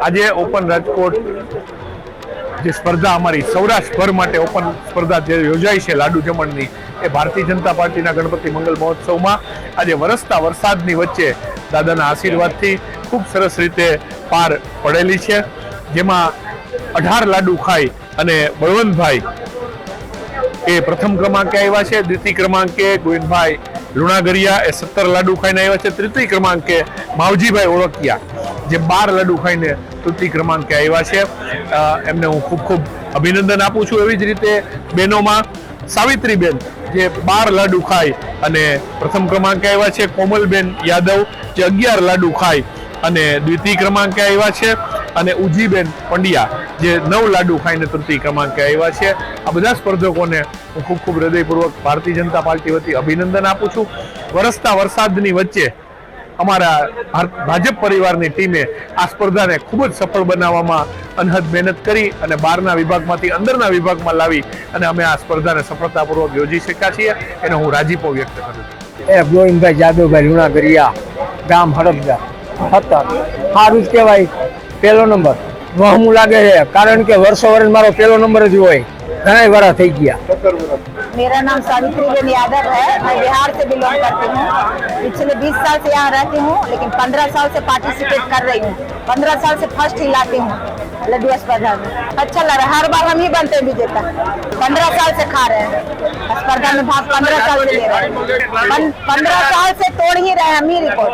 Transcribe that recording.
આજે ઓપન રાજકોટ જે સ્પર્ધા અમારી સૌરાષ્ટ્રભર માટે ઓપન સ્પર્ધા જે યોજાઈ છે લાડુ જમણની, એ ભારતીય જનતા પાર્ટીના ગણપતિ મંગલ મહોત્સવમાં આજે વરસતા વરસાદની વચ્ચે દાદાના આશીર્વાદથી ખૂબ સરસ રીતે પાર પડેલી છે, જેમાં 18 લાડુ ખાઈ અને બળવંતભાઈ એ પ્રથમ ક્રમાંકે આવ્યા છે। દ્વિતીય ક્રમાંકે ગોવિંદભાઈ લુણાગરિયા એ 17 લાડુ ખાઈને આવ્યા છે। તૃતીય ક્રમાંકે માવજીભાઈ ઓળકિયા જે 12 લાડુ ખાઈને તૃતીય ક્રમાંકે આવ્યા છે। એમને હું ખૂબ ખૂબ અભિનંદન આપું છું। એવી જ રીતે બહેનોમાં સાવિત્રીબેન જે 12 લાડુ ખાઈ અને પ્રથમ ક્રમાંકે આવ્યા છે। કોમલબેન યાદવ જે 11 લાડુ ખાઈ અને દ્વિતીય ક્રમાંકે આવ્યા છે, અને ઉજીબેન પંડ્યા જે 9 લાડુ ખાઈને તૃતીય ક્રમાંકે આવ્યા છે। આ બધા સ્પર્ધકોને હું ખૂબ ખૂબ હૃદયપૂર્વક ભારતીય જનતા પાર્ટી વતી અભિનંદન આપું છું। વરસતા વરસાદની વચ્ચે અમારા ભાજપ પરિવારની ટીમે આ સ્પર્ધાને ખૂબ જ સફળ બનાવવામાં અનહદ મહેનત કરી અને બહારના વિભાગમાંથી અંદરના વિભાગમાં લાવી અને અમે આ સ્પર્ધાને સફળતાપૂર્વક યોજી શક્યા છીએ, એનો હું રાજીપો વ્યક્ત કરું છું। એ ગોવિંદભાઈ જાદવભાઈ લુણાગરિયા, ગામ હડપજા 17 સારું જ કહેવાય। પહેલો નંબર વહમું લાગે છે, કારણ કે વર્ષો વર્ષ મારો પહેલો નંબર જ હોય, ઘણા વરા થઈ ગયા। मेरा नाम सावित्रीबेन यादव है। मैं बिहार से बिलोंग करती हूँ। पिछले 20 साल से यहाँ रहती हूँ, लेकिन 15 साल से पार्टिसिपेट कर रही हूँ। 15 साल से फर्स्ट ही लाती हूँ लड्डू स्पर्धा में। अच्छा लग रहा है, हर बार हम ही बनते हैं विजेता। 15 साल से खा रहे हैं स्पर्धा में भाग, 15 साल से ले रहे हैं। 15 साल से तोड़ ही रहे हैं हम ही रिकॉर्ड।